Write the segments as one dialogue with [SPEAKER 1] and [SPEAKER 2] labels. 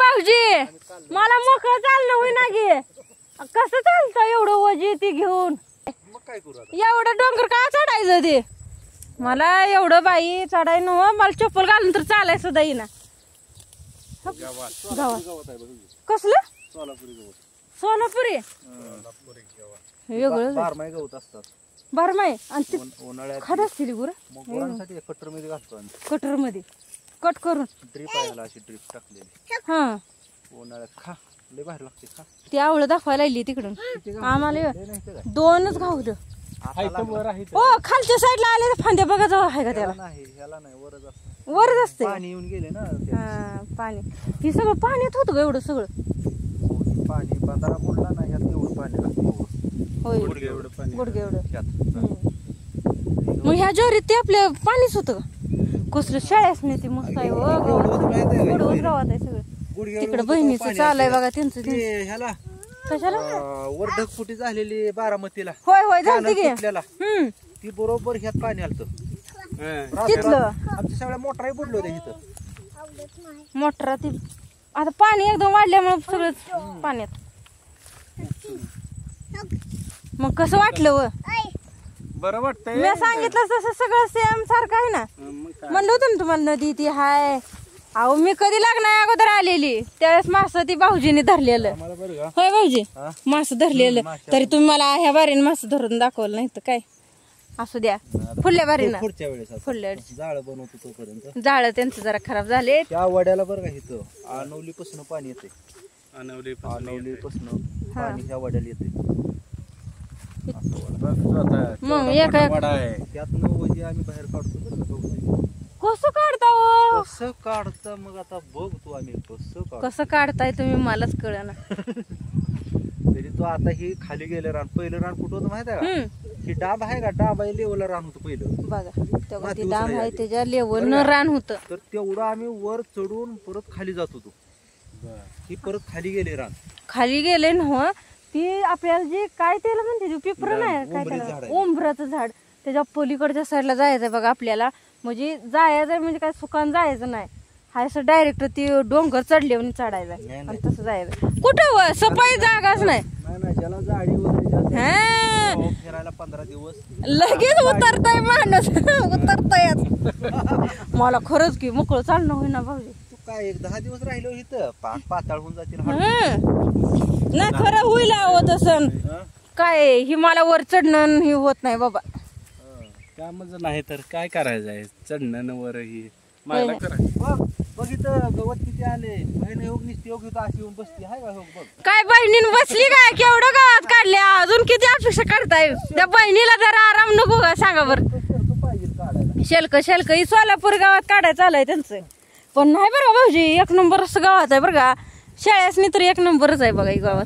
[SPEAKER 1] भाऊजी मला मोकळं चालणं होईना गे कसं चालतं एवढं वजी ती घेऊन एवढं डोंगर का चढायचं ते मला एवढं बाई चढाय नव मला चप्पल घालून तर चालाय सुद्धा येईना कसलं सोलापुरी वेगळं बारमाही आणि खात असतील गुरं कटर मध्ये कट करून हा ती आवळ दाखवायला लागली तिकडून आम्हाला 2च घावलं हो खालच्या साईडला आले फांद्या बघा जाऊ आहे का त्याला वरच असते
[SPEAKER 2] पाणी येऊन गेले ना
[SPEAKER 1] हा पाणी हे सगळं पाण्यात होतं ग एवढं सगळं
[SPEAKER 2] पाणी बांधारा मोडला ना ह्यात एवढं पाणी लागतं
[SPEAKER 1] होय गुडघे एवढं मग ह्या ज्वारीत ते आपल्या पाणीच होतं का कसलं शाळेस नाही ती मस्त आहे गावात आहे सगळं तिकडे बहिणीचं चाललंय बघा त्यांचं
[SPEAKER 2] ह्याला
[SPEAKER 1] कशाला
[SPEAKER 2] वर ढगफुटी झालेली बारामतीला
[SPEAKER 1] होय होय झाली की
[SPEAKER 2] ती बरोबर ह्यात पाणी आलत
[SPEAKER 1] तिथलं
[SPEAKER 2] आमच्या सगळ्या मोटराही बुडलो होत्या इथं
[SPEAKER 1] मोटरा ती आता पाणी एकदम वाढल्यामुळे सगळं पाण्यात मग कसं वाटलं व
[SPEAKER 2] बरं वाटतंय
[SPEAKER 1] मी सांगितलं तसं सगळं सेम सारखं आहे ना म्हणलं होतं ना तुम्हाला नदी ती हाय अहो मी कधी लागणार अगोदर आलेली त्यावेळेस मासं ती भाऊजीने धरलेलं होय भाऊजी मासं धरलेलं तरी तुम्ही मला ह्या बारीने मासं धरून दाखवलं नाही तर काय असू द्या फुडल्या बारीनं
[SPEAKER 2] पुढच्या वेळेस
[SPEAKER 1] फुडल्या
[SPEAKER 2] जाळ बनवतो तोपर्यंत
[SPEAKER 1] जाळ त्यांचं जरा खराब झाले
[SPEAKER 2] त्या वड्याला बरं का इथं आनवली पासून पाणी येते आनवली पासून पाणी ह्या वड्याला येते
[SPEAKER 1] मग एका
[SPEAKER 2] त्यातनं वजी आम्ही बाहेर काढतो बरं का
[SPEAKER 1] कसं काढता
[SPEAKER 2] कसं काढता मग आता बघतो आम्ही
[SPEAKER 1] कसं काढताय तुम्ही मलाच कळना
[SPEAKER 2] तरी तो आता ही खाली गेले रान पहिलं रान कुठं होतं माहित आहे का ही डाब आहे का डाब आहे लेवलला रान होतं पहिलं
[SPEAKER 1] बघा तेव्हा ती डाब आहे त्याच्या लेवल न रान होतं
[SPEAKER 2] तर तेवढं आम्ही वर चढून परत खाली जात होतो ही परत खाली गेले रान
[SPEAKER 1] खाली गेले ना ती आपल्याला जे काय त्याला म्हणते पिपर नाही काय त्याला उंबराचं झाड त्याच्या पलीकडच्या साईडला जायचंय बघा आपल्याला म्हणजे जायचंय म्हणजे काय सुकान जायचं नाही हाय असं डायरेक्ट ती डोंगर चढले आणि चढायचं आणि तसं जायचं कुठं सफाई जागाच नाही
[SPEAKER 2] फिरायला 15 दिवस
[SPEAKER 1] लगेच उतरताय माणूस उतरताय मला खरंच की मोकळं चालणं होईना भाऊजी
[SPEAKER 2] तू काय 10 दिवस राहिलो इथं पाताळ होऊन जातील
[SPEAKER 1] नाही खरं होईल तसं काय ही मला वर चढणं हे होत नाही बाबा
[SPEAKER 2] त्यामध्ये नाही तर काय करायचं आहे चढणं वर ही बघ इथं गवत किती आले बहीण योग निसती योग इथं अशी येऊन बसती हाय का बघ
[SPEAKER 1] काय बहिणीने बसली काय केवढं गावात काढल्या अजून किती अपेक्षा काढताय त्या बहिणीला जरा आराम नको का सांगा बरं शेलक ही सोलापूर गावात काढायचं आलंय त्यांचं पण नाही बरं भाऊजी 1 नंबर असं गावात आहे बरं का शाळेसनी तर 1 नंबरच आहे बघा ही गावात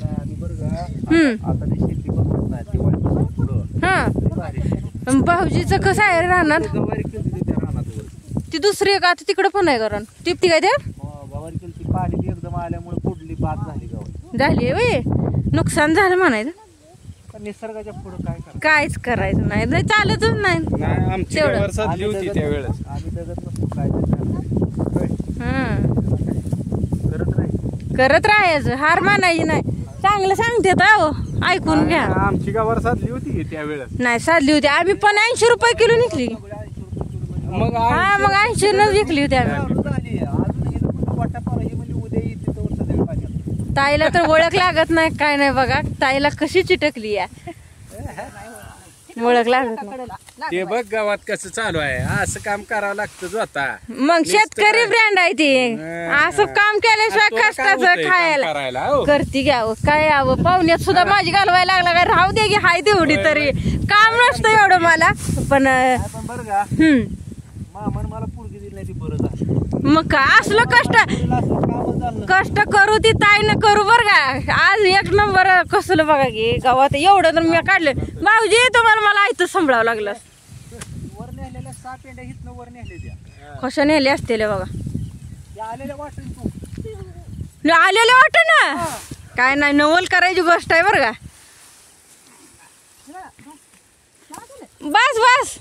[SPEAKER 1] हा भाऊजीचं कसं आहे राहणार ती दुसरी एक आता तिकडं पण आहे कारण टिपती काय त्या
[SPEAKER 2] पाणी एकदम आल्यामुळे पुढली बाद झाली
[SPEAKER 1] झाली वे नुकसान झालं म्हणायचं
[SPEAKER 2] निसर्गाच्या पुढे
[SPEAKER 1] काहीच करायचं नाही चालतच नाही तेवढं करत राहायचं हार मानायची नाही चांगलं सांगते ऐकून घ्या
[SPEAKER 2] आमची गावावर साधली होती त्यावेळेस
[SPEAKER 1] नाही साधली होती आम्ही पण 80 रुपये किलो निघली
[SPEAKER 2] मग
[SPEAKER 1] हा मग 80 न विकली होती आम्ही ताईला तर ओळख लागत नाही काय नाही बघा ताईला कशी चिटकली या ओळख लागत नाही
[SPEAKER 2] ते बघ गावात कसं चालू आहे असं काम करावं लागतं आता
[SPEAKER 1] मग शेतकरी ब्रँड आहे ते असं काम केल्याशिवाय कष्टाचं खायला करती घ्यावं काय यावं पाहुण्यात सुद्धा माझी घालवायला लागला काय राहू दे की हाय तेवढी तरी काम नसतं एवढं मला पण
[SPEAKER 2] मला पुरगी दिली नाही ती बरं झालं
[SPEAKER 1] मग का असलं कष्ट करू ती ताई न करू बर का आज 1 नंबर कसलं बघा की गावात एवढं तर मी काढलं भाऊजी तुम्हाला मला इथं सांभाळावं लागलं
[SPEAKER 2] वर नेलेल्या 6 पेंड्या हितनं वर नेलेल्या
[SPEAKER 1] कशा नेले असतील बघा
[SPEAKER 2] आलेल्या वाटून
[SPEAKER 1] तू आलेले वाट ना काय नाही नवल करायची गोष्ट आहे बरं का बस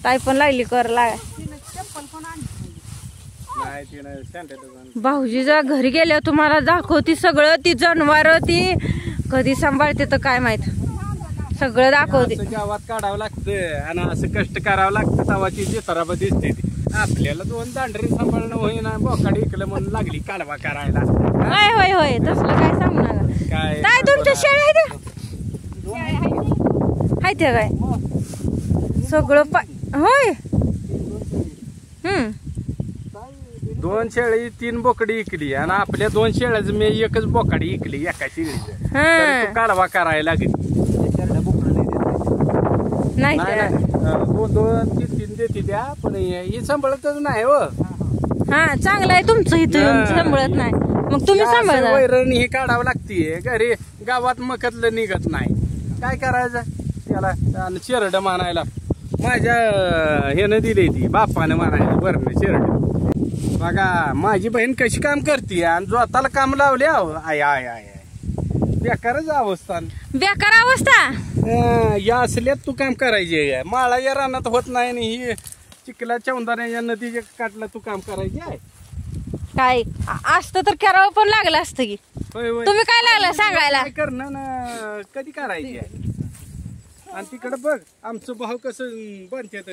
[SPEAKER 1] ताई पण लागली कर लागा
[SPEAKER 2] नाही तिनं सँडल
[SPEAKER 1] भाऊजीच्या घरी गेल्यावर तुम्हाला दाखवती सगळं, ती जनावर ती कधी सांभाळते तर काय माहित, सगळं दाखवते.
[SPEAKER 2] गावात काढावं लागतं आणि असं कष्ट करावं लागतं तवाची जी तराब दिसते ती. आपल्याला 2 दांडरी सांभाळणं होईना, बोकाडी इकलं म्हणून लागली कालवा करायला.
[SPEAKER 1] होय होय होय, तसलं काय सांगू नका.
[SPEAKER 2] काय
[SPEAKER 1] काय तुमच्या शेळ्या आहेत काय सगळं होय.
[SPEAKER 2] 2 शेळी 3 बोकडी इकली आणि आपल्या 2 शेळ्याच मी एकच बोकाडी इकली एका शेळीच. तू कालवा करायला लागली.
[SPEAKER 1] नाही
[SPEAKER 2] नाही 2-3 देते द्या, पण ही सांभाळतच नाही हो.
[SPEAKER 1] हा चांगलं आहे तुमचं, इथं सांभाळत नाही मग तुम्ही सांभाळता.
[SPEAKER 2] वैरण ही काढावं लागतीये घरी, गावात मकतलं निघत नाही. काय करायचं त्याला, आणि शेरड मानायला माझ्या हेनं दिली ती बापानं म्हणायला वरण शेरड. बघा माझी बहीण कशी काम करते आणि जोताला काम लावले. आय आय आय बेकारच अवस्था,
[SPEAKER 1] बेकार अवस्था.
[SPEAKER 2] या असल्यात तू काम करायचे, माळाच्या रानात होत नाही आणि ही चिखला चौंदाऱ्याच्या नदीच्या काटला तू काम करायचे आहे.
[SPEAKER 1] काय असतं तर करावं पण लागलं असतं की. तुम्ही काय लागलं सांगायला.
[SPEAKER 2] काय करणार ना, कधी करायची आहे. आणि तिकडे बघ आमचं भाऊ कसं बनतात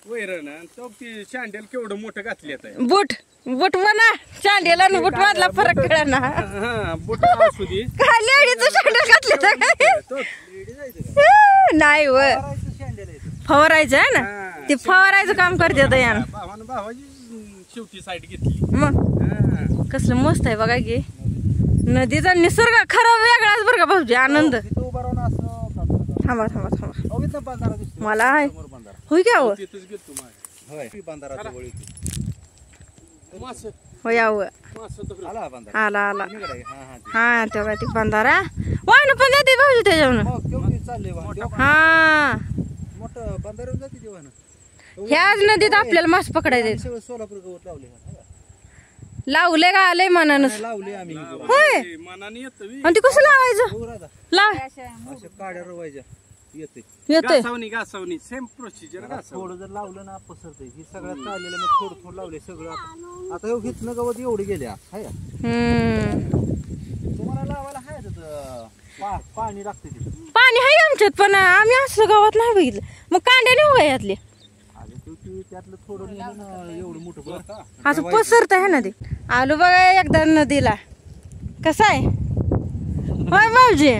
[SPEAKER 2] वैरण, तो ती शांडेल केवढं मोठं घातल्यात.
[SPEAKER 1] बूट बूट म्हणा, चांदेला आणि बूट मधला फरक कळला ना.
[SPEAKER 2] बूट असू दे.
[SPEAKER 1] काय लेडीचं शांडेल घातलं नाही व फवारायचं आहे ना, ते फवारायचं काम करते यान.
[SPEAKER 2] भावाची शेवटी साईड घेतली.
[SPEAKER 1] मग कसलं मस्त आहे बघा की, नदीचा निसर्ग खरा वेगळाच बरं का भाऊजी. आनंद. थांबा थांबा थांबा, मला होय का हो होय आला आला. हा तेव्हा ती बंधारा वाहन पण जाते भाऊजी त्याच्यावर. हा ह्याच नदीत आपल्याला मासे पकडायचे. लावले का आलंय मनानं
[SPEAKER 3] लावले आम्ही
[SPEAKER 1] होय.
[SPEAKER 2] मनाने येतं
[SPEAKER 1] आणि ते कसं लावायचं.
[SPEAKER 3] काड्या रवायच्या येते
[SPEAKER 1] येतोय
[SPEAKER 2] घासवणी सेम प्रोसिजर.
[SPEAKER 3] थोडं जर लावलं ना पसरते. ही सगळ्यात काढलेलं मी थोडं थोडं लावले सगळं. आता एवढं घेतलं गवत एवढी गेल्या हाय. तुम्हाला लावायला हाय पाणी लागते तिथं.
[SPEAKER 1] पाणी आहे आमच्यात, पण आम्ही असं गावात नाही बघितलं. मग कांड्याने उभा यातले
[SPEAKER 3] त्यातलं थोडं एवढं मोठं
[SPEAKER 1] असं पसरत आहे ना ते. आलो बघा एकदा नदीला. कसं आहे होय भाऊजी,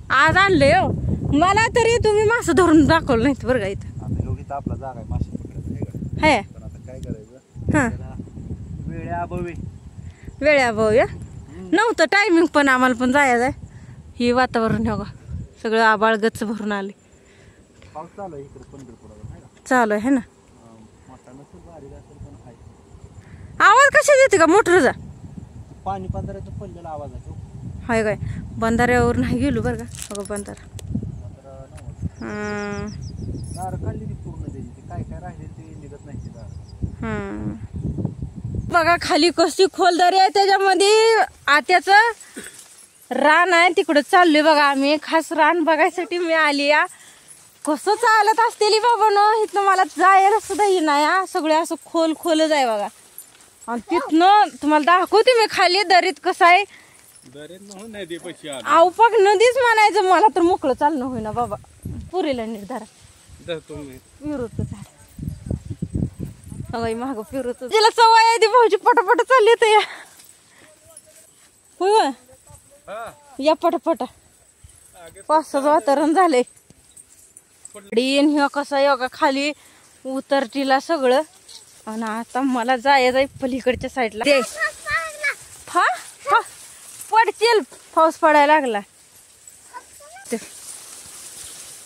[SPEAKER 1] आज आणलंय हो. मला तरी तुम्ही मासे धरून दाखवलं नाहीत बरं का इथं.
[SPEAKER 3] आता योगिता आपला जागा आहे मासे
[SPEAKER 1] आहे.
[SPEAKER 3] पण आता काय करायचं.
[SPEAKER 1] हा वेळा भाऊ या नव्हतं टायमिंग, पण आम्हाला पण जायचं आहे. हे वातावरण हो का सगळं आबाळ गच्च भरून आले.
[SPEAKER 3] पाऊस चालू आहे इकडे पंढरपुराला.
[SPEAKER 1] चालू आहे ना. आवाज कशा येते का मोटरचा.
[SPEAKER 3] पाणी बंधाऱ्याचा पडलेला आवाज आहे.
[SPEAKER 1] हाय काय बंधाऱ्यावर नाही गेलो बरं का. बघा बंधारा
[SPEAKER 3] पूर्ण काय काय राहिले ते निघत नाही.
[SPEAKER 1] बघा खाली कशी खोलदारी आहे, त्याच्यामध्ये आत्याचं रान आहे. तिकडं चाललोय बघा आम्ही. खास रान बघायसाठी मी आली या. कसं चालत असतेली बाबा न, इथनं मला जायला सुद्धा येईना. सगळे असं खोल खोलच आहे बघा. आणि तिथनं तुम्हाला दाखवते मी खाली दरीत कसं आहे. आवपाक नदीच म्हणायचं मला तर. मोकळं चालणं होईना बाबा. पुरेला निर्धार पिरूच झाड माग पिरूच तिला सवय आहे ती. भाऊजी पटापट चालली तर या होय या पटापट. पावसाचं वातावरण झालंय. ह्या कसा योगा खाली उतरतीला सगळं. आणि आता मला जायचंय पलीकडच्या साईडला. पडतील पाऊस पडायला लागला.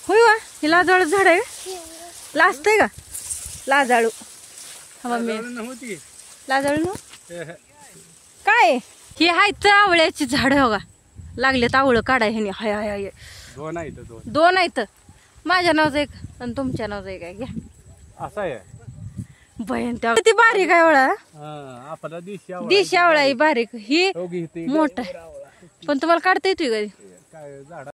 [SPEAKER 1] होय वा हे लाजाळू झाड आहे. लाजतंय का लाजाळू. लाजाळू ना काय हे हाय आवळ्याची झाड हो का. लागलेत आवळं काढाय ह्याने. हाय हाय हाय 2 आहेत. माझ्या नावाचं एक आणि तुमच्या नावाचं एक आहे. घ्या
[SPEAKER 2] असं आहे
[SPEAKER 1] बहीण. त्या ती बारीक आहे आवळा.
[SPEAKER 2] आपला
[SPEAKER 1] दिशी आवळा ही बारीक. ही मोठा पण तुम्हाला काढता येतोय का.